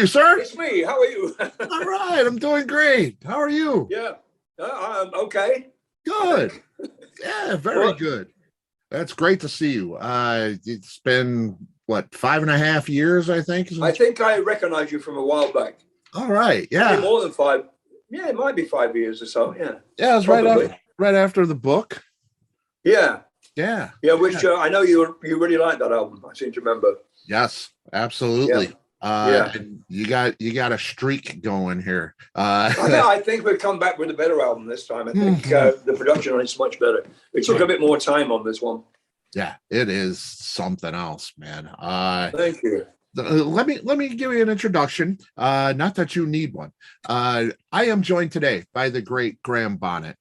you, sir? It's me. How are you? All right, I'm doing great. How are you? Yeah, I'm okay. Good. Yeah, very good. That's great to see you. It's been what, 5.5 years, I think. I think I recognize you from a while back. All right. Yeah. Maybe more than 5. Yeah, it might be 5 years or so. Yeah. Yeah, it was right after the book. Yeah. Yeah. Yeah. Which I know you really like that album. I seem to remember. Yes, absolutely. Yeah. And you got a streak going here. I think we've come back with a better album this time. I think the production on it's much better. It took a bit more time on this one. Yeah, it is something else, man. Thank you. Let me give you an introduction. Not that you need one. I am joined today by the great Graham Bonnet.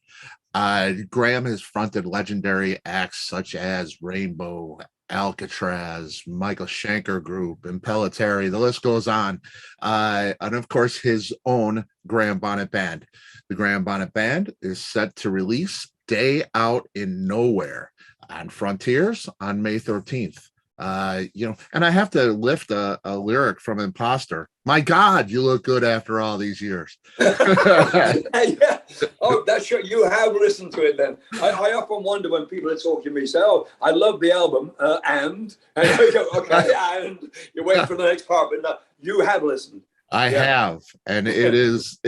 Graham has fronted legendary acts such as Rainbow, Alcatraz, Michael Schenker Group, Impellitteri, the list goes on. And of course, his own Graham Bonnet Band. The Graham Bonnet Band is set to release Day Out in Nowhere on Frontiers on May 13th. And I have to lift a lyric from Imposter. My God, you look good after all these years. Yeah. Oh, that's sure you have listened to it then. I often wonder when people are talking to me, say, "Oh, I love the album," and I go, "Okay," and you wait for the next part, but no, you have listened. I have, and it's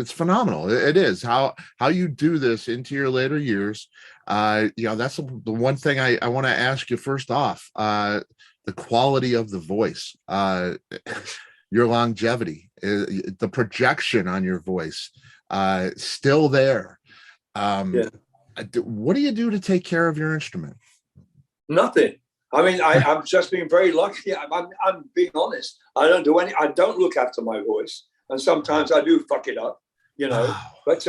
phenomenal. It is how you do this into your later years. That's the one thing I want to ask you first off. The quality of the voice, your longevity, the projection on your voice, still there. What do you do to take care of your instrument? Nothing. I mean, I'm just being very lucky. I'm being honest. I don't look after my voice, and sometimes I do fuck it up, But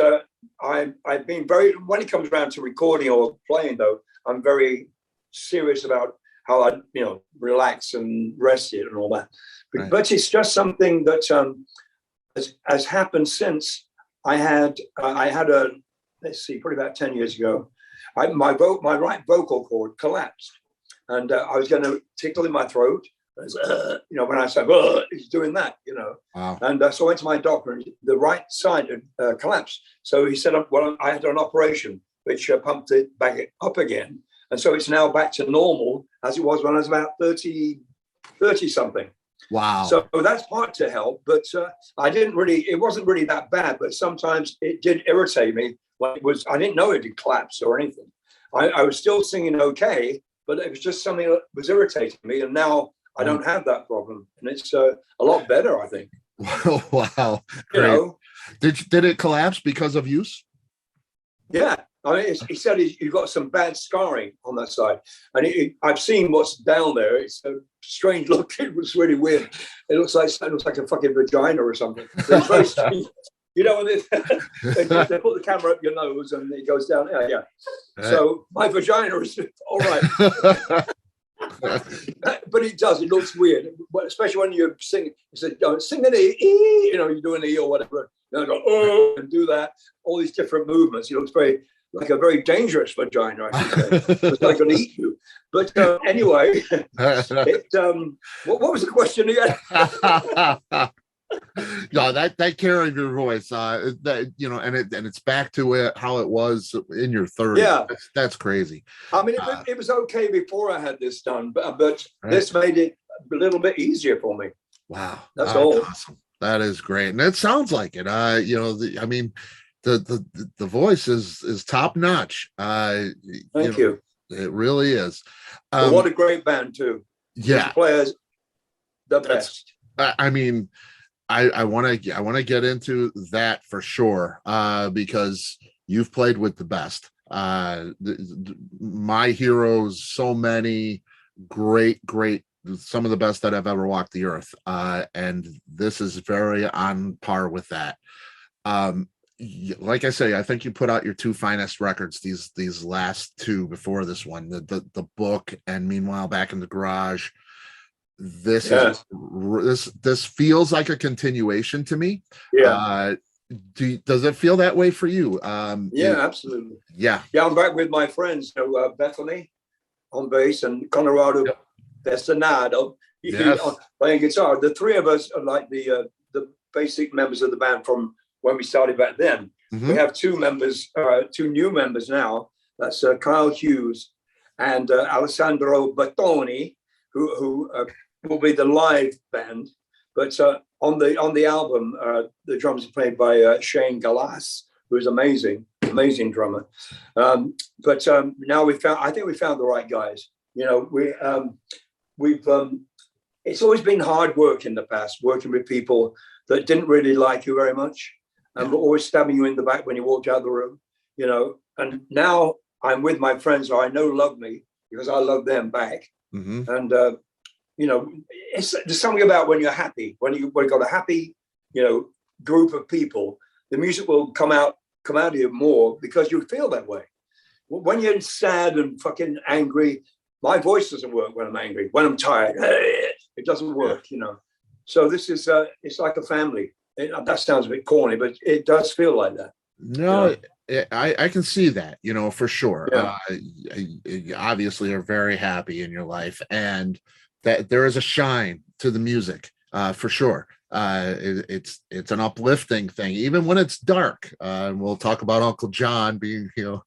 I've been very. When it comes around to recording or playing, though, I'm very serious about how I, relax and rest it and all that. Right. But it's just something that has happened since I had a, let's see, probably about 10 years ago. My right vocal cord collapsed. And I was going to tickle in my throat, when I said, "Oh," he's doing that, Wow. And so I went to my doctor, and the right side had collapsed. So he said, "Well, I had an operation which pumped it back up again, and so it's now back to normal as it was when I was about 30 something." Wow. So that's part to help, but it wasn't really that bad. But sometimes it did irritate me. I didn't know it had collapsed or anything. I was still singing okay. But it was just something that was irritating me, and now I don't have that problem, and it's a lot better, I think. Wow! Great. Did it collapse because of use? Yeah, I mean, he said you've got some bad scarring on that side, and I've seen what's down there. It's a strange look. It was really weird. It looks like a fucking vagina or something. It's very strange. When they put the camera up your nose and it goes down. Yeah. So my vagina is all right. But it does. It looks weird, especially when you're singing. You said, "Sing an E," you're doing an E or whatever. Go, "Oh," and do that. All these different movements. It looks like a very dangerous vagina, I should say. It's like going to eat you. But anyway, what was the question again? No, that carried your voice, and it's back to how it was in your 30s. Yeah, that's crazy. I mean, it was okay before I had this done, but right. This made it a little bit easier for me. Wow, that's all. Awesome. That is great, and it sounds like it. The voice is top notch. Thank you. It really is. What a great band too. Yeah, these players, the best. I mean. I want to get into that for sure, because you've played with the best. My heroes, so many great, some of the best that have ever walked the earth, and this is very on par with that. Like I say, I think you put out your 2 finest records, these last 2 before this one, the book and Meanwhile Back in the Garage. This feels like a continuation to me. Yeah. Does it feel that way for you? Yeah, absolutely. Yeah. I'm back with my friends, beth-ami on bass and Conrado Pesinato, Yes. playing guitar. The three of us are like the basic members of the band from when we started back then. Mhm. We have two new members now. That's Kyle Hughes and Alessandro Battoni, who will be the live band. But on the album, the drums are played by Shane Gallas, who is amazing drummer. But now I think we found the right guys. You know, it's always been hard work in the past, working with people that didn't really like you very much and were always stabbing you in the back when you walked out of the room, you know. And now I'm with my friends who I know love me because I love them back. Mm-hmm. And, you know, there's something about when you're happy, when you've got a happy, you know, group of people, the music will come out of you more because you feel that way. When you're sad and fucking angry, my voice doesn't work when I'm angry. When I'm tired, it doesn't work, you know. So this is, it's like a family. That sounds a bit corny, but it does feel like that. No, you know? I can see that, you know, for sure. Yeah. You obviously are very happy in your life, and that there is a shine to the music, for sure. It's an uplifting thing, even when it's dark. And we'll talk about Uncle John being, you know,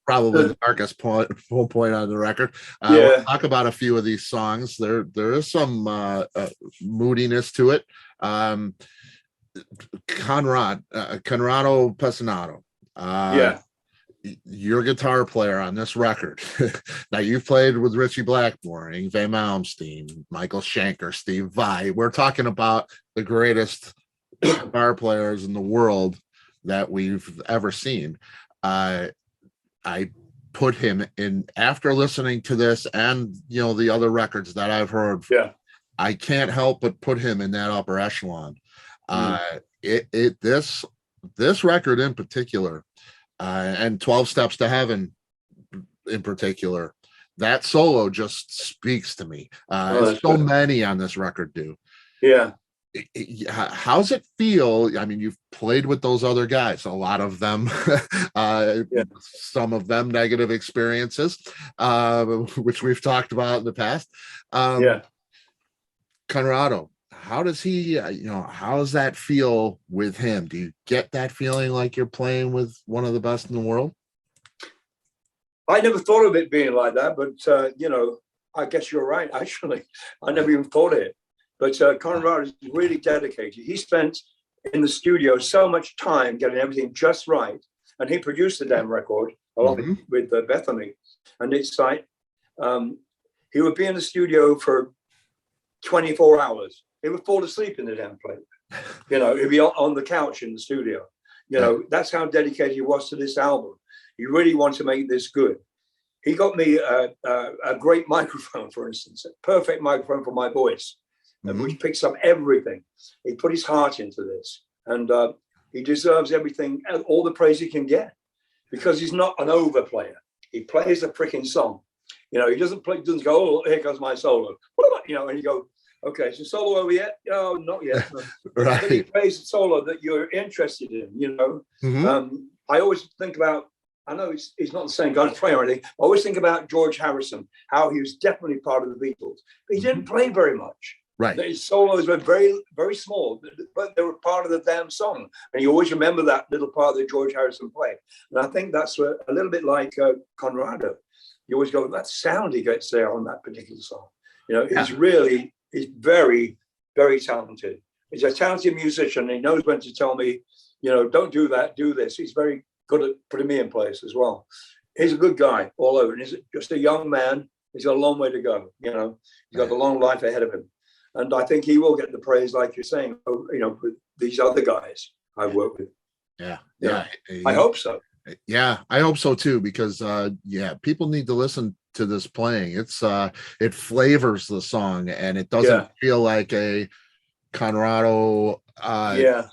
probably the darkest point on the record. We'll talk about a few of these songs. There is some moodiness to it. Conrado Pesinato. Your guitar player on this record. Now, you've played with Ritchie Blackmore, Yngwie Malmsteen, Michael Schenker, Steve Vai. We're talking about the greatest guitar players in the world that we've ever seen. I put him in, after listening to this and, you know, the other records that I've heard. I can't help but put him in that upper echelon. This record in particular, and 12 Steps to Heaven in particular, that solo just speaks to me. So many on this record do. How's it feel? I mean, you've played with those other guys, a lot of them, some of them negative experiences, which we've talked about in the past. Conrado, how does he, how does that feel with him? Do you get that feeling like you're playing with one of the best in the world? I never thought of it being like that, but, I guess you're right, actually. I never even thought of it. But Conrado is really dedicated. He spent in the studio so much time getting everything just right. And he produced the damn record along with beth-ami. And it's like, he would be in the studio for 24 hours. He would fall asleep in the damn place. He'd be on the couch in the studio. That's how dedicated he was to this album. He really wanted to make this good. He got me a great microphone, for instance, a perfect microphone for my voice, which picks up everything. He put his heart into this, and he deserves everything, all the praise he can get, because he's not an overplayer. He plays a freaking song. He doesn't go, oh, here comes my solo. And you go, okay, is the solo over yet? No, not yet. Right. But he plays a solo that you're interested in, I always think about, I know he's not the same kind of player or anything. I always think about George Harrison, how he was definitely part of the Beatles. But he didn't play very much. Right. His solos were very, very small, but they were part of the damn song. And you always remember that little part that George Harrison played. And I think that's a little bit like Conrado. You always go, that sound he gets there on that particular song. He's very, very talented. He's a talented musician. He knows when to tell me, don't do that, do this. He's very good at putting me in place as well. He's a good guy all over. And he's just a young man. He's got a long way to go. He's got a long life ahead of him. And I think he will get the praise, like you're saying, with these other guys I've worked with. Yeah. I hope so. Yeah, I hope so too, because people need to listen to this playing. It flavors the song, and it doesn't feel like a Conrado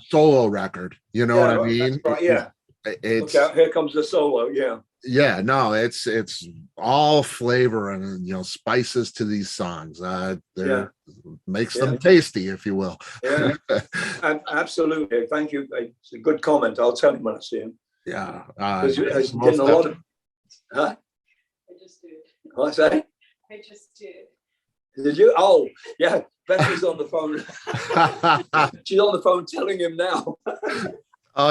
solo record. You know what I mean? Right, yeah. Look out, here comes the solo. No, it's all flavor and spices to these songs. Makes them tasty, if you will. Absolutely. Thank you. It's a good comment. I'll tell him when I see him. Yeah. He's getting a lot of. Huh? I just did. What's that? I just did. Did you? Oh, yeah. Beth is on the phone. She's on the phone telling him now.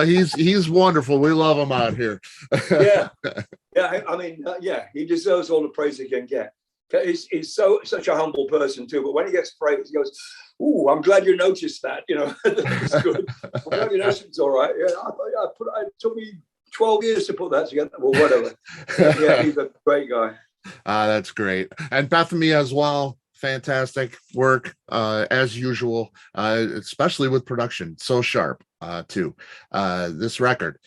He's wonderful. We love him out here. Yeah. I mean, yeah, he deserves all the praise he can get. He's such a humble person too. But when he gets praised, he goes, "Ooh, I'm glad you noticed that. You know, it's good. I'm glad you noticed it's all right. Yeah, it took me 12 years to put that together. Well, whatever. Yeah, he's a great guy. That's great. And beth-ami as well. Fantastic work as usual, especially with production. So sharp too. This record.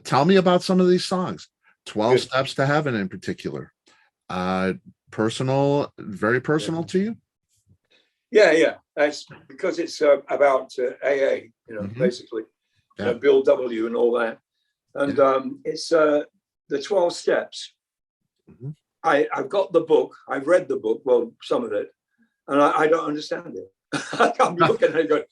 Tell me about some of these songs. 12 Steps to Heaven in particular. Personal, very personal to you? Yeah. That's because it's about AA, basically, Bill W. and all that. And it's the 12 steps. Mm-hmm. I've got the book. I've read the book, well, some of it, and I don't understand it. I'm looking at it going,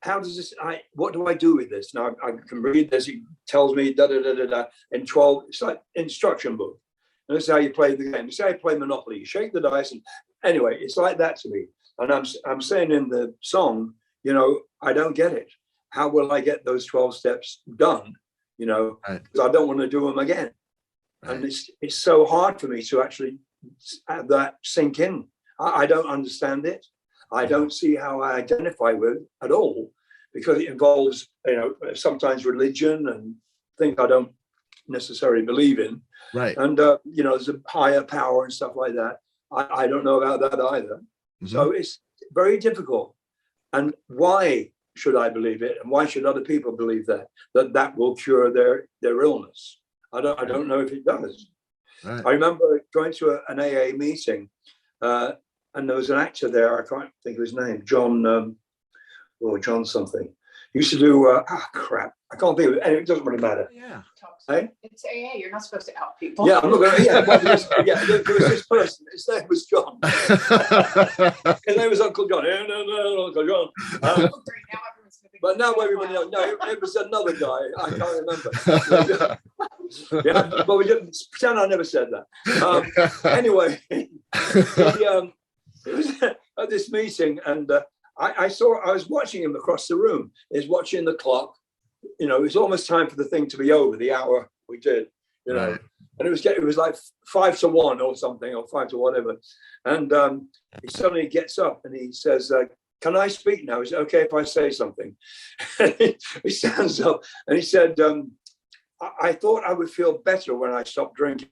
how does this, what do I do with this? Now I can read this. He tells me in 12, it's like instruction book. And this is how you play the game. This is how you play Monopoly. You shake the dice. And anyway, it's like that to me. And I'm saying in the song, I don't get it. How will I get those 12 steps done? Because I don't want to do them again. Right. And it's so hard for me to actually have that sink in. I don't understand it. I don't see how I identify with it at all, because it involves, sometimes religion and things I don't necessarily believe in. Right. And, there's a higher power and stuff like that. I don't know about that either. Mm-hmm. So it's very difficult. And why should I believe it? And why should other people believe that will cure their illness? I don't know if it does. Right. I remember going to an AA meeting, and there was an actor there. I can't think of his name. John something. He used to do. Crap. I can't think of it. Anyway, it doesn't really matter. Yeah. Hey? It's AA. You're not supposed to out people. Yeah, I'm not going to. Yeah, well, there was this person. His name was John. His name was Uncle John. No, Uncle John. But now everybody knows. No, it was another guy. I can't remember. Yeah, but we didn't pretend I never said that. Anyway, it was at this meeting, and I was watching him across the room. He's watching the clock. It was almost time for the thing to be over, the hour we did, Right. And it was like 5 to 1 or something, or 5 to whatever. And he suddenly gets up and he says, "Can I speak now? Is it okay if I say something?" He stands up and he said, I thought I would feel better when I stopped drinking,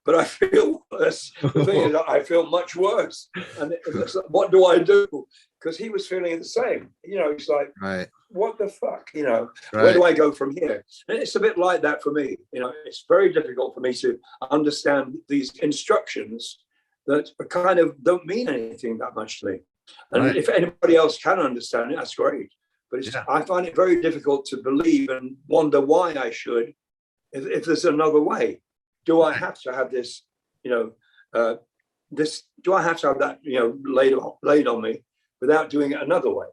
but I feel worse. The thing is, I feel much worse. And it's like, what do I do? Because he was feeling the same. He's like, right. What the fuck? Right. Where do I go from here? And it's a bit like that for me. It's very difficult for me to understand these instructions that kind of don't mean anything that much to me. And right. If anybody else can understand it, that's great. But I find it very difficult to believe and wonder why I should, if there's another way. Do I have to have this, do I have to have that, laid on me without doing it another way?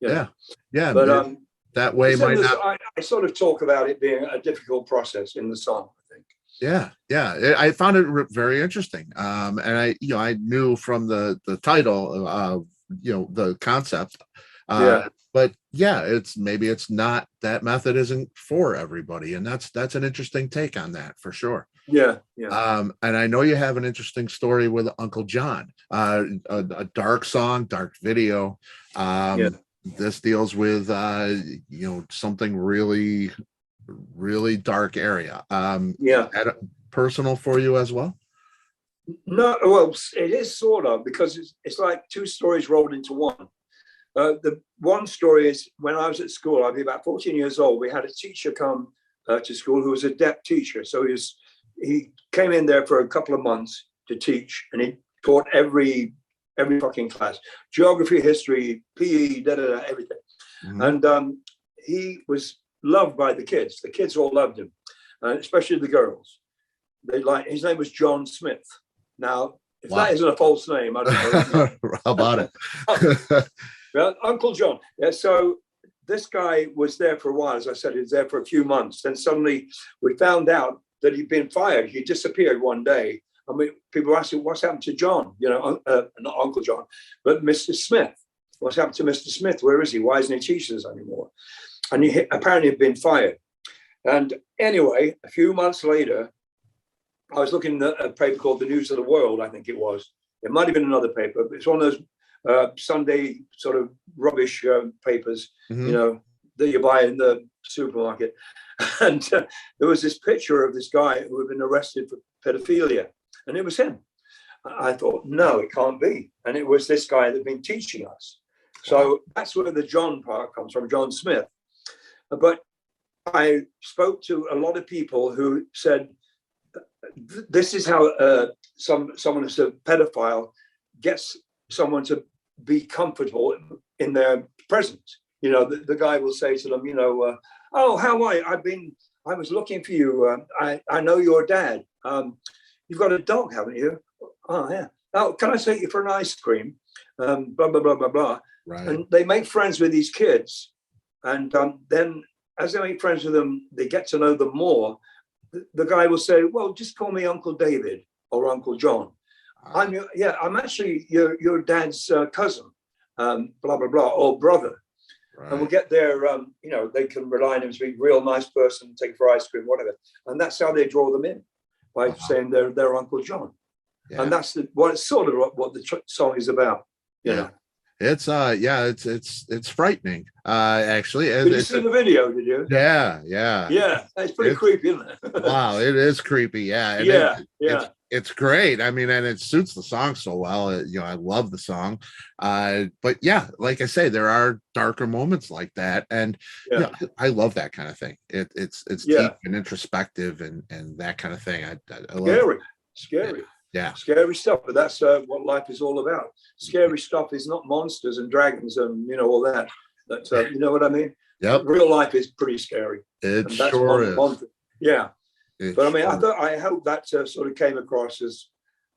Yeah. But that way might not. I sort of talk about it being a difficult process in the song, I think. Yeah. I found it very interesting. And I knew from the title, the concept. But it's not, that method isn't for everybody, and that's an interesting take on that for sure. Yeah. And I know you have an interesting story with Uncle John, a dark song, dark video. This deals with something really, really dark area. Personal for you as well? No, well, it is sort of, because it's like two stories rolled into one. The one story is when I was at school, I'd be about 14 years old. We had a teacher come to school who was a deaf teacher. So he came in there for a couple of months to teach, and he taught every fucking class: geography, history, PE, everything. Mm-hmm. And he was loved by the kids. The kids all loved him, especially the girls. His name was John Smith. Now, if that isn't a false name, I don't know. How about it? Well, Uncle John. Yeah, so this guy was there for a while. As I said, he was there for a few months. Then suddenly we found out that he'd been fired. He disappeared one day. I mean, people are asking, what's happened to John? You know, not Uncle John, but Mr. Smith. What's happened to Mr. Smith? Where is he? Why isn't he teaching us anymore? And he apparently had been fired. And anyway, a few months later, I was looking at a paper called The News of the World, I think it was. It might have been another paper, but it's one of those Sunday sort of rubbish papers, you know, that you buy in the supermarket. And there was this picture of this guy who had been arrested for pedophilia. And it was him. I thought, no, it can't be. And it was this guy that had been teaching us. So that's where the John part comes from, John Smith. But I spoke to a lot of people who said, this is how someone who's a pedophile gets someone to be comfortable in their presence. You know, the guy will say to them, you know, oh, how are you? I was looking for you. I know your dad. You've got a dog, haven't you? Oh, yeah. Now, can I take you for an ice cream? Blah, blah, blah, blah, blah. Right. And they make friends with these kids. And then as they make friends with them, they get to know them more. The guy will say, well, just call me Uncle David or Uncle John. I'm actually your dad's cousin, blah, blah, blah, or brother. Right. And we'll get there, you know, they can rely on him to be a real nice person, take for ice cream, whatever. And that's how they draw them in, by saying they're Uncle John. Yeah. And that's it's sort of what the song is about, you know. It's it's frightening, actually. Did you see the video? Did you? Yeah. It's pretty creepy, isn't it? Wow, it is creepy. Yeah, and it's great. I mean, and it suits the song so well. You know, I love the song. But yeah, like I say, there are darker moments like that, and you know, I love that kind of thing. It's deep and introspective and that kind of thing. I love scary. Yeah, scary stuff, but that's what life is all about. Scary stuff is not monsters and dragons and you know all that. You know what I mean? Yep. Real life is pretty scary. It sure is. Yeah, but I mean, I hope that sort of came across as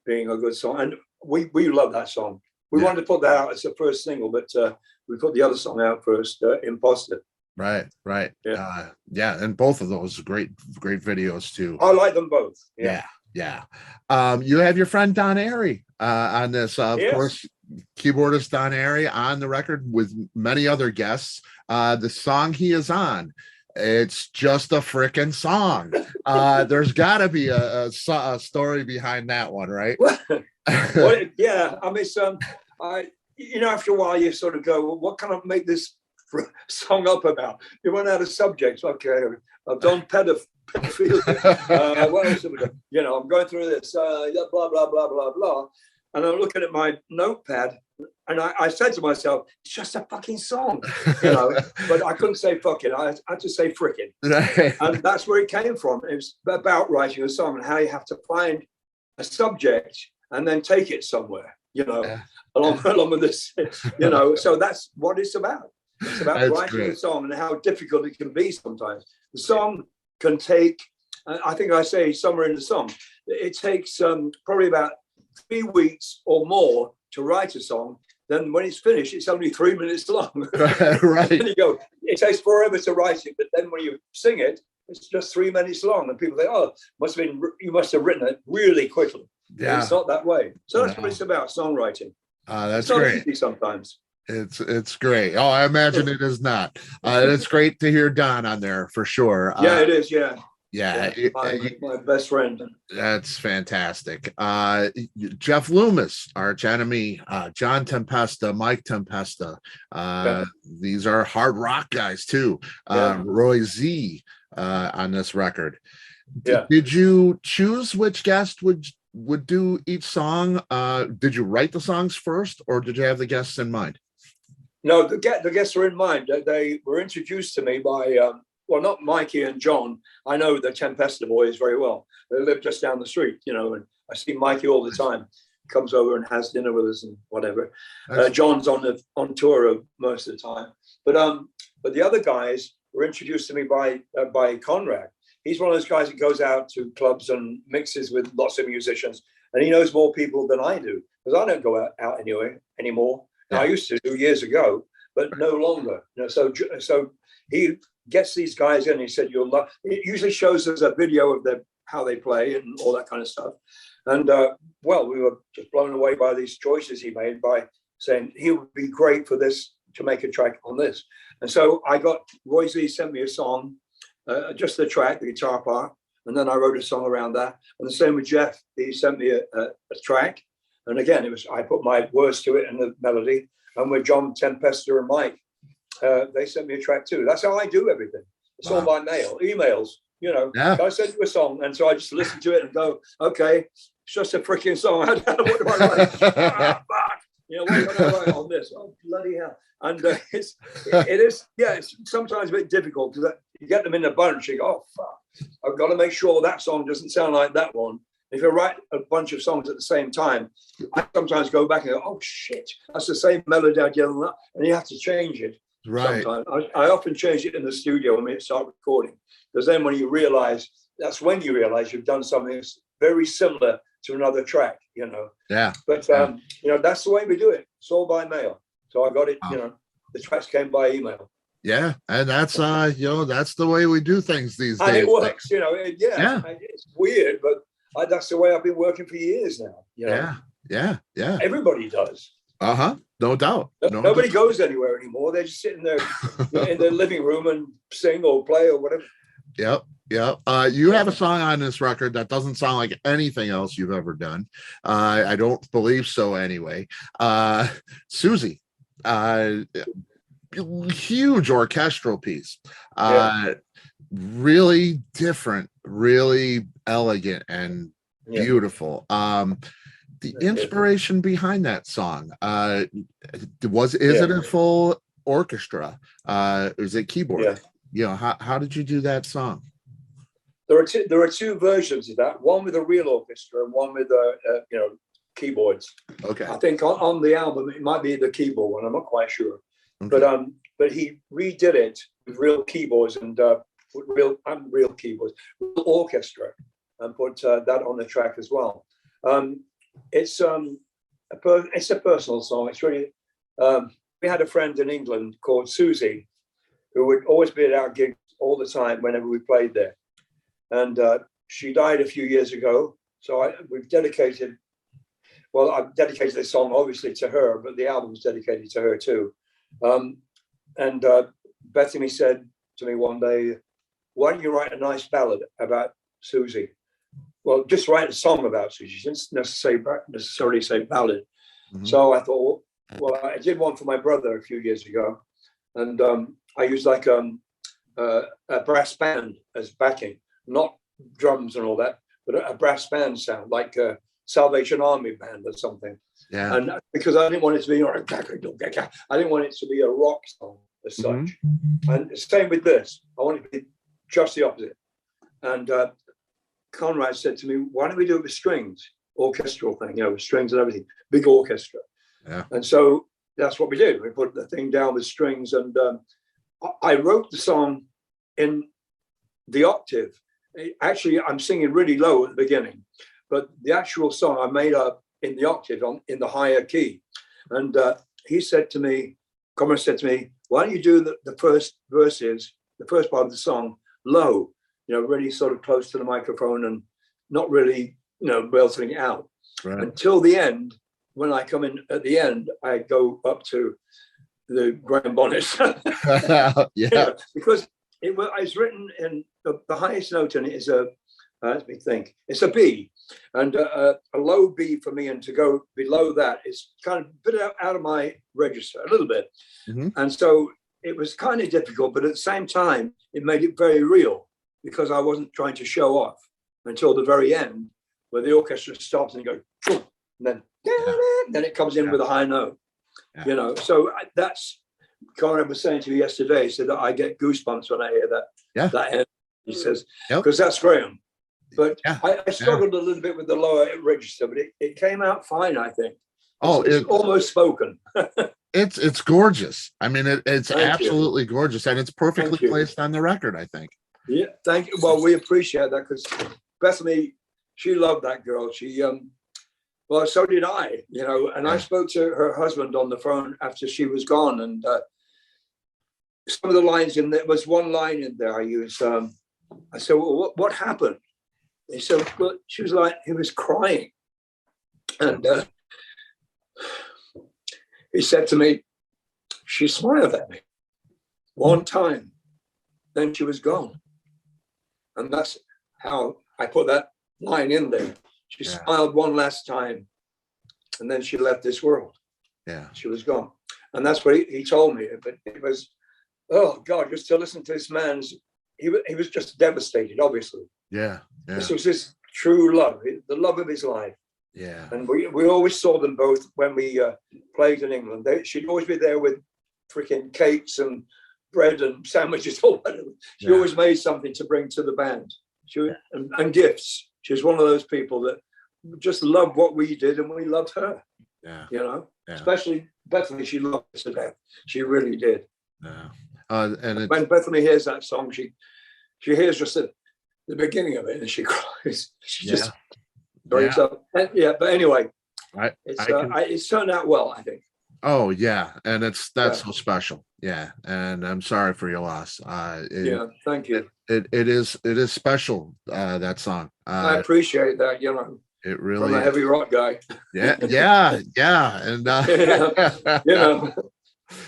being a good song, and we love that song. We wanted to put that out as a first single, but we put the other song out first, Imposter. Right. Yeah, and both of those great videos too. I like them both. Yeah. You have your friend Don Airey on this, of course, keyboardist Don Airey on the record with many other guests. The song he is on, it's just a freaking song. There's got to be a story behind that one, right? Yeah, I mean, you know, after a while you sort of go, well, what can I make this song up about? You run out of subjects. Okay, I've done pedophilia. What else have we done? You know, I'm going through this, blah, blah, blah, blah, blah. And I'm looking at my notepad and I said to myself, it's just a fucking song, you know, but I couldn't say fucking, I had to say frickin'. And that's where it came from. It was about writing a song and how you have to find a subject and then take it somewhere, you know, along with this, you know, so that's what it's about. It's about writing a song and how difficult it can be sometimes. The song can take, I think I say somewhere in the song, it takes probably about 3 weeks or more to write a song. Then when it's finished, it's only 3 minutes long. Right. And you go, it takes forever to write it, but then when you sing it, it's just 3 minutes long. And people think, oh, you must have written it really quickly. Yeah. It's not that way. So that's what it's about, songwriting. That's it's great. Easy sometimes. It's great. Oh, I imagine it is not. It's great to hear Don on there for sure. Yeah, it is. Yeah. My best friend. That's fantastic. Jeff Loomis, Arch Enemy, John Tempesta, Mike Tempesta. These are hard rock guys too. Roy Z on this record. Did you choose which guest would do each song? Did you write the songs first, or did you have the guests in mind? No, the guests were in mind. They were introduced to me by, well, not Mikey and John. I know the Tempesta boys very well. They live just down the street, you know, and I see Mikey all the time. Comes over and has dinner with us and whatever. John's on tour most of the time. But the other guys were introduced to me by Conrad. He's one of those guys that goes out to clubs and mixes with lots of musicians, and he knows more people than I do, because I don't go out anymore. Yeah. I used to do years ago, but no longer. You know, so he gets these guys in. And he said, "You'll love." It usually shows us a video of how they play and all that kind of stuff. And well, we were just blown away by these choices he made by saying he would be great for this, to make a track on this. And so Roy Z sent me a song, just the track, the guitar part, and then I wrote a song around that. And the same with Jeff, he sent me a track. And again, I put my words to it and the melody. And with John Tempesta and Mike, they sent me a track too. That's how I do everything. It's all by mail, emails, I send you a song. And so I just listen to it and go, okay, it's just a freaking song. What do I write? Fuck. What do I write on this? Oh, bloody hell. And it is, it's sometimes a bit difficult because you get them in a bunch, you go, oh, fuck, I've got to make sure that song doesn't sound like that one. If you write a bunch of songs at the same time, I sometimes go back and go, oh, shit, that's the same melody I did on that. And you have to change it. Right. Sometimes. I often change it in the studio when we start recording, because then when you realize, that's when you realize you've done something that's very similar to another track, Yeah. But, that's the way we do it. It's all by mail. So I got it, the tracks came by email. Yeah. And that's, that's the way we do things these days. And it works, it's weird, but that's the way I've been working for years now. Yeah. Everybody does. No doubt. Nobody goes anywhere anymore. They're just sitting there in their living room and sing or play or whatever. Yep. You have a song on this record that doesn't sound like anything else you've ever done. I don't believe so anyway. Susie, huge orchestral piece. Really different, really elegant and beautiful. The inspiration behind that song, is it a full orchestra? Is it keyboard? How did you do that song? There are two versions of that. One with a real orchestra and one with keyboards. Okay. I think on the album it might be the keyboard one. I'm not quite sure. Okay. But he redid it with real keyboards and real keyboards, real orchestra, and put that on the track as well. It's a personal song. It's really. We had a friend in England called Suzy, who would always be at our gigs all the time whenever we played there, and she died a few years ago. So I've dedicated this song obviously to her, but the album's dedicated to her too. And Beth-ami said to me one day, "Why don't you write a nice ballad about Susie?" Well, just write a song about Susie. She didn't necessarily say ballad. Mm-hmm. So I thought, well, I did one for my brother a few years ago, and I used like a brass band as backing, not drums and all that, but a brass band sound, like a Salvation Army band or something. Yeah. And because I didn't want it to be, I didn't want it to be a rock song as such. Mm-hmm. And same with this. I want it to be just the opposite. And Conrad said to me, "Why don't we do it with strings, orchestral thing, with strings and everything, big orchestra." Yeah. And so that's what we did. We put the thing down with strings, and I wrote the song in the octave. Actually, I'm singing really low at the beginning, but the actual song I made up in the octave, in the higher key. And he said to me, Conrad said to me, "Why don't you do the first verses, the first part of the song, low? Really sort of close to the microphone and not really, belting it out." Right. Until the end. When I come in at the end, I go up to the Graham Bonnet. Because it's written in the highest note in it is let me think, it's a B, and a low B for me, and to go below that is kind of a bit out of my register, a little bit. Mm-hmm. And so it was kind of difficult, but at the same time, it made it very real, because I wasn't trying to show off until the very end, where the orchestra stops and you go, and then it comes in with a high note. So that's, Conrad was saying to me yesterday, he said that I get goosebumps when I hear that. That end. He says, because that's Graham. But I struggled a little bit with the lower register, but it came out fine, I think. It's almost spoken. It's gorgeous. I mean, it's absolutely gorgeous, and it's perfectly placed on the record, I think. Yeah, thank you. Well, we appreciate that, because Beth-ami, she loved that girl. She well, so did I, and I spoke to her husband on the phone after she was gone, and some of the lines in there, was one line in there I used. I said, "Well, what happened?" He said, well, she was like, he was crying. And he said to me, she smiled at me one time, then she was gone. And that's how I put that line in there. She smiled one last time, and then she left this world. Yeah. She was gone. And that's what he told me. But it was, oh God, just to listen to this man's, he was just devastated, obviously. Yeah. This was his true love, the love of his life. Yeah. And we always saw them both when we played in England. She'd always be there with freaking cakes and bread and sandwiches or whatever. She always made something to bring to the band. And gifts. She was one of those people that just loved what we did, and we loved her. Yeah. You know, especially Bethany, she loved us to death. She really did. Yeah. And when Bethany hears that song, she hears just the beginning of it, and she cries. She just breaks up. Yeah, but anyway, it's turned out well, I think. Oh yeah, and that's so special. Yeah, and I'm sorry for your loss. Thank you. It is special. That song. I appreciate that. You know, it really from a heavy rock guy. Yeah, and you know,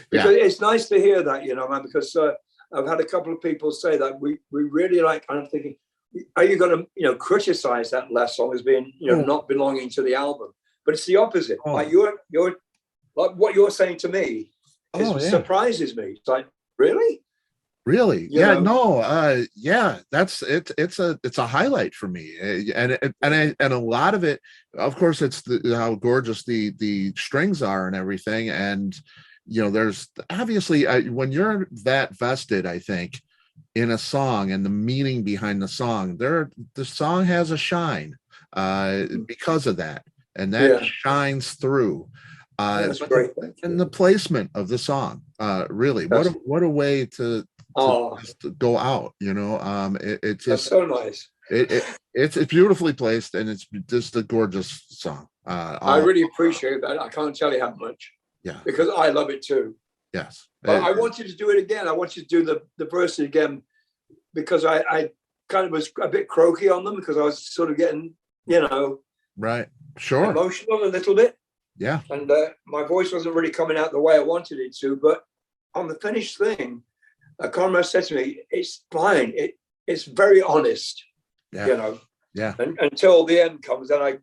because it's nice to hear that. You know, man, because I've had a couple of people say that we really like. I'm thinking, are you going to criticize that last song as being not belonging to the album? But it's the opposite. Like you're like what you're saying to me surprises me. It's like, really? That's it. It's a highlight for me, and a lot of it, of course, it's how gorgeous the strings are and everything. And there's obviously when you're that vested, I think, in a song and the meaning behind the song, the song has a shine because of that, and that shines through. That's great. And the placement of the song, really, what a way to go out. It's just that's so nice. It's beautifully placed, and it's just a gorgeous song. I really appreciate that. I can't tell you how much. Yeah, because I love it too. Yes, but I want you to do it again. I want you to do the verse again, because I kind of was a bit croaky on them because I was sort of getting emotional a little bit. Yeah, and my voice wasn't really coming out the way I wanted it to. But on the finished thing, Conrad said to me, "It's fine. It's very honest." Yeah. And until the end comes, then I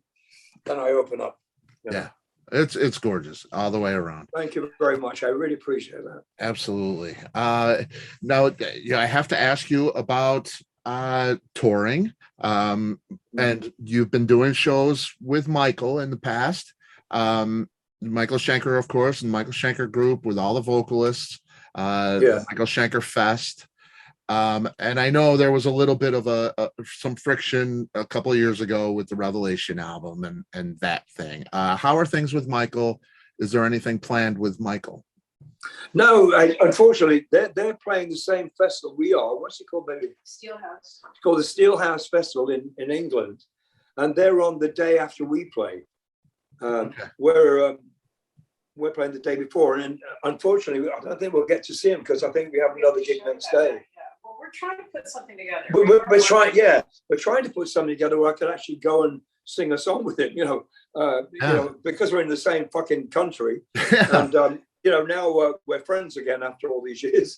open up. Yeah. It's gorgeous all the way around. Thank you very much. I really appreciate that. Absolutely. Now, I have to ask you about touring. And you've been doing shows with Michael in the past. Michael Schenker, of course, and Michael Schenker Group with all the vocalists. The Michael Schenker Fest. And I know there was a little bit of some friction a couple of years ago with the Revelation album and that thing. How are things with Michael? Is there anything planned with Michael? No, unfortunately, they're playing the same festival we are. What's it called, baby? Steelhouse. It's called the Steelhouse Festival in England, and they're on the day after we play. We're playing the day before, and unfortunately, I don't think we'll get to see him because I think we have another gig next day. Well, we're trying to put something together. We're trying to put something together where I could actually go and sing a song with him. Because we're in the same fucking country, and now we're friends again after all these years.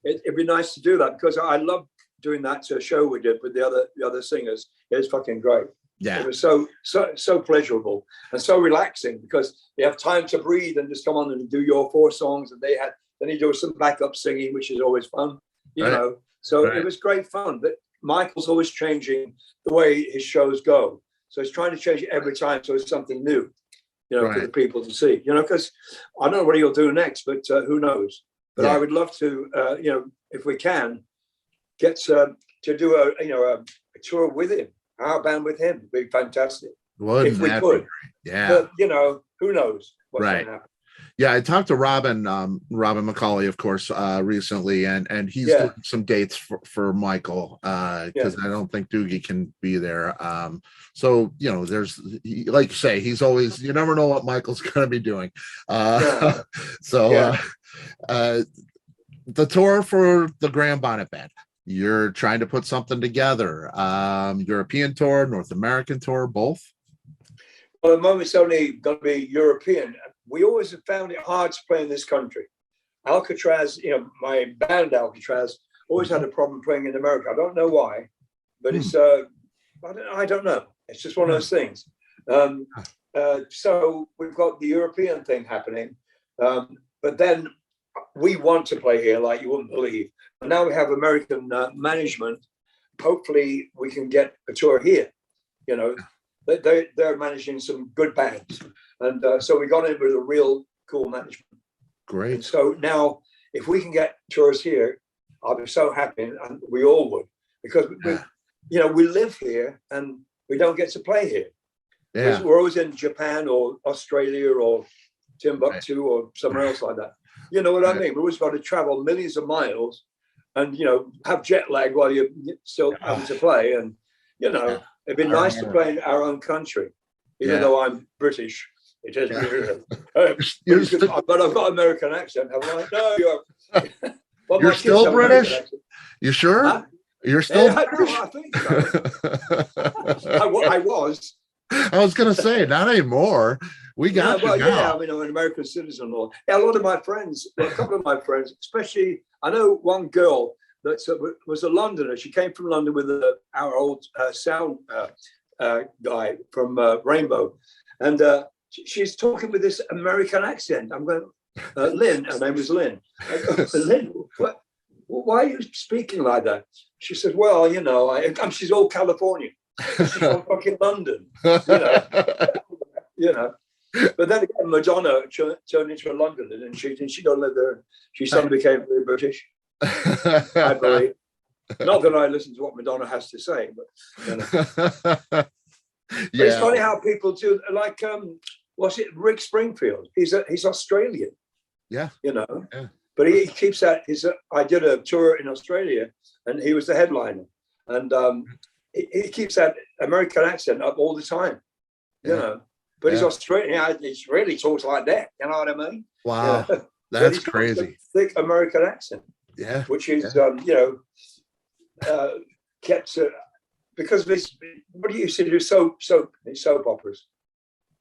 It'd be nice to do that because I love doing that show we did with the other singers. It was fucking great. Yeah, it was so pleasurable and so relaxing because you have time to breathe and just come on and do your 4 songs, and then you do some backup singing, which is always fun, So it was great fun. But Michael's always changing the way his shows go, so he's trying to change it every time, so it's something new, for the people to see. Because I don't know what he'll do next, but who knows? But I would love to, if we can, get to do a tour with him. Our band with him would be fantastic. If we could. Yeah. But, who knows what's going to happen. Yeah, I talked to Robin McCauley, of course, recently, and he's doing some dates for Michael because I don't think Doogie can be there. So, there's, like you say, he's always, you never know what Michael's going to be doing. The tour for the Graham Bonnet Band. you're trying to put something together. European tour, North American tour, both? Well, at the moment, it's only going to be European. We always have found it hard to play in this country. Alcatraz, my band Alcatraz always had a problem playing in America. I don't know why, but it's I don't know. It's just one of those things. So we've got the European thing happening, but then we want to play here like you wouldn't believe. And now we have American management. Hopefully, we can get a tour here. They're managing some good bands, and so we got in with a real cool management. Great. And so now, if we can get tours here, I'll be so happy, and we all would, because we live here and we don't get to play here. Yeah. We're always in Japan or Australia or Timbuktu or somewhere else like that. You know what I mean? We always got to travel millions of miles and have jet lag while you're still having to play. And it'd be nice to play in our own country, even though I'm British. It is weird. But I've got American accent, haven't I? No, you're still British? You sure? Huh? You're still British? I think so. I was. I was going to say, not anymore. We got you now. Yeah, I mean, I'm an American citizen. A lot of my friends, a couple of my friends, especially, I know one girl that was a Londoner. She came from London with our old sound guy from Rainbow. And she's talking with this American accent. I'm going, Lynn, her name was Lynn. I go, Lynn, why are you speaking like that? She said, well, she's all California. She's from fucking London. But then again, Madonna turned into a Londoner, and she don't live there. She suddenly became very British, I believe. Not that I listen to what Madonna has to say, but But it's funny how people do. Like, what's it? Rick Springfield. He's Australian. Yeah. But he keeps that. I did a tour in Australia, and he was the headliner, and he keeps that American accent up all the time. But he's Australian. He really talks like that. You know what I mean? Wow, that's crazy. Thick American accent. Yeah, which is kept because this. What do you used to do? Soap operas.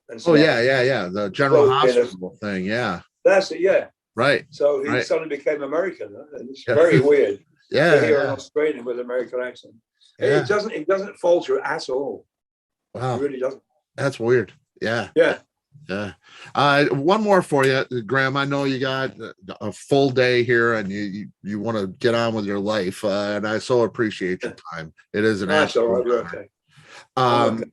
And the General Hospital thing. Yeah, that's it. Yeah, right. So he suddenly became American, and it's very weird. To hear an Australian with an American accent. Yeah. It doesn't falter at all. Wow, it really doesn't. That's weird. Yeah. One more for you, Graham. I know you got a full day here, and you want to get on with your life, and I so appreciate your time. It is an absolute honor.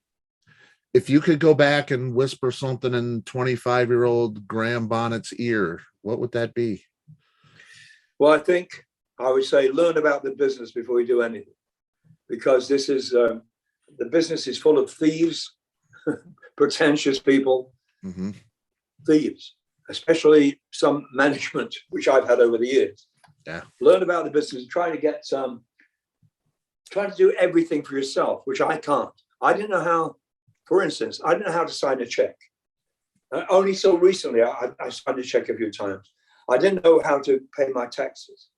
If you could go back and whisper something in 25-year-old Graham Bonnet's ear, what would that be? Well, I think I would say learn about the business before you do anything, because this is the business is full of thieves, pretentious people, thieves, especially some management, which I've had over the years. Yeah. Learn about the business, try to do everything for yourself, which I can't. I didn't know how, for instance, I didn't know how to sign a check. Only so recently, I signed a check a few times. I didn't know how to pay my taxes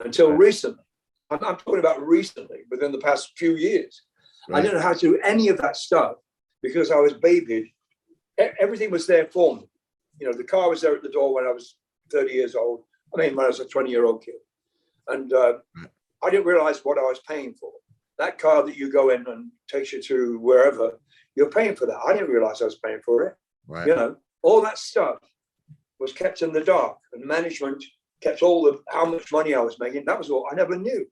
until recently. I'm talking about recently, within the past few years. Right. I didn't know how to do any of that stuff because I was babied. Everything was there for me. The car was there at the door when I was 30 years old. I mean, when I was a 20-year-old kid. And I didn't realize what I was paying for. That car that you go in and takes you to wherever, you're paying for that. I didn't realize I was paying for it. Right. All that stuff was kept in the dark, and management kept all of how much money I was making. That was all. I never knew.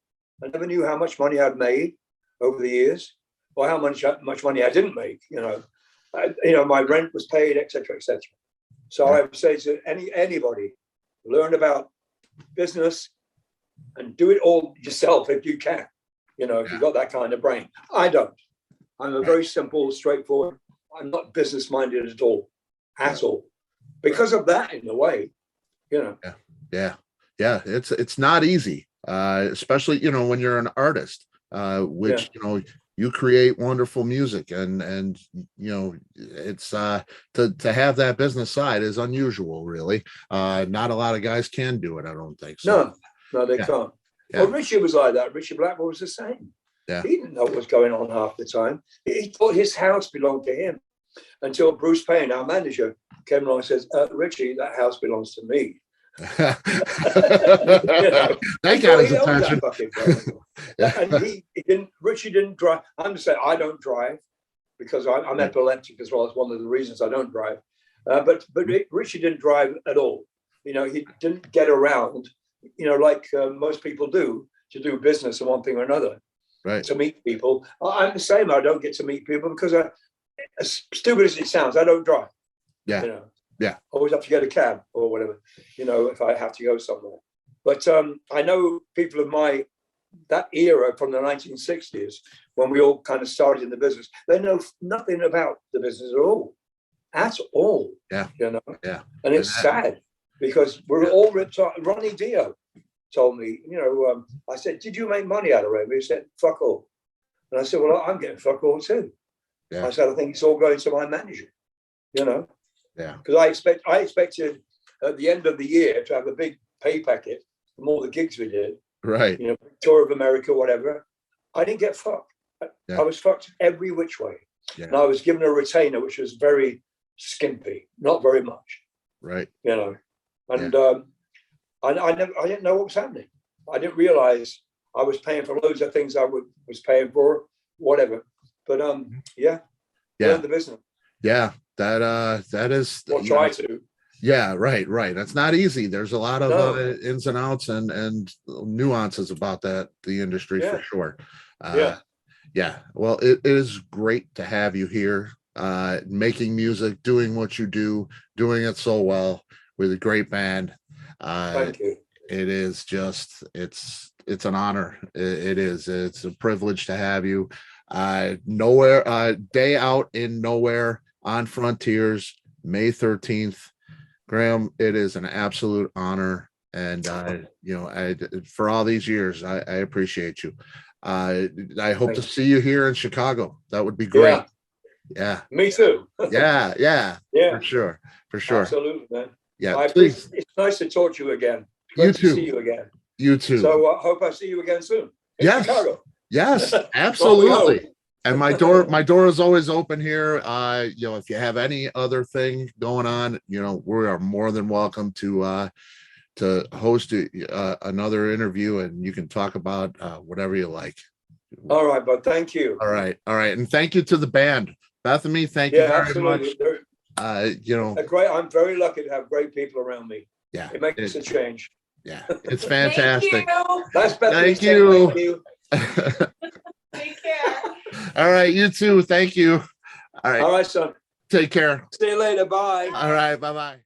I never knew how much money I'd made over the years, or how much money I didn't make. My rent was paid, etc., etc. So I would say to anybody, learn about business and do it all yourself if you can. If you've got that kind of brain. I don't. I'm a very simple, straightforward. I'm not business-minded at all. Because of that, in a way, Yeah. It's not easy, especially when you're an artist, which you create wonderful music, and it's to have that business side is unusual, really. Not a lot of guys can do it. I don't think so. No, they can't. Yeah. Well, Ritchie was like that. Ritchie Blackmore was the same. Yeah. He didn't know what was going on half the time. He thought his house belonged to him until Bruce Payne, our manager, came along and says, Ritchie, that house belongs to me. That got his attention. And Ritchie didn't drive. I'm just saying, I don't drive because I'm epileptic as well. It's one of the reasons I don't drive. But Ritchie didn't drive at all. You know, he didn't get around, you know, like most people do to do business in one thing or another. Right. To meet people. I'm the same. I don't get to meet people because, as stupid as it sounds, I don't drive. Yeah. You know. Yeah. Always have to get a cab or whatever, you know, if I have to go somewhere. But I know people of that era from the 1960s, when we all kind of started in the business, they know nothing about the business at all. At all. Yeah. You know? Yeah. And it's sad because we're all ripped off. Ronnie Dio told me, you know, I said, did you make money out of it? He said, fuck all. And I said, well, I'm getting fuck all too. Yeah. I said, I think it's all going to my manager, you know? Yeah. Because I expected at the end of the year to have a big pay packet from all the gigs we did. Right. You know, tour of America, whatever. I didn't get fucked. Yeah. I was fucked every which way. Yeah. And I was given a retainer, which was very skimpy, not very much. Right. You know. And I didn't know what was happening. I didn't realize I was paying for loads of things I was paying for, whatever. But learn the business. Yeah. That is or try to. Yeah, right. That's not easy. There's a lot of ins and outs and nuances about the industry for sure. Well, it is great to have you here, making music, doing what you do, doing it so well with a great band. Thank you. It is just it's an honor. It's a privilege to have you. Day Out in Nowhere on Frontiers, May 13th. Graham, it is an absolute honor. And, for all these years, I appreciate you. I hope to see you here in Chicago. That would be great. Yeah. Me too. Yeah. For sure. Absolutely, man. Yeah. It's nice to talk to you again. Great to see you again. You too. So I hope I see you again soon. In Chicago. Yes, absolutely. And my door is always open here. If you have any other thing going on, we are more than welcome to host another interview, and you can talk about whatever you like. All right, but thank you. All right, and thank you to the band, Beth-ami. Thank you very much. I'm very lucky to have great people around me. Yeah, it makes a change. Yeah, it's fantastic. Thank you. That's Beth-ami. Thank you. Take care. All right, you too. Thank you. All right, son. Take care. See you later. Bye. All right, bye-bye.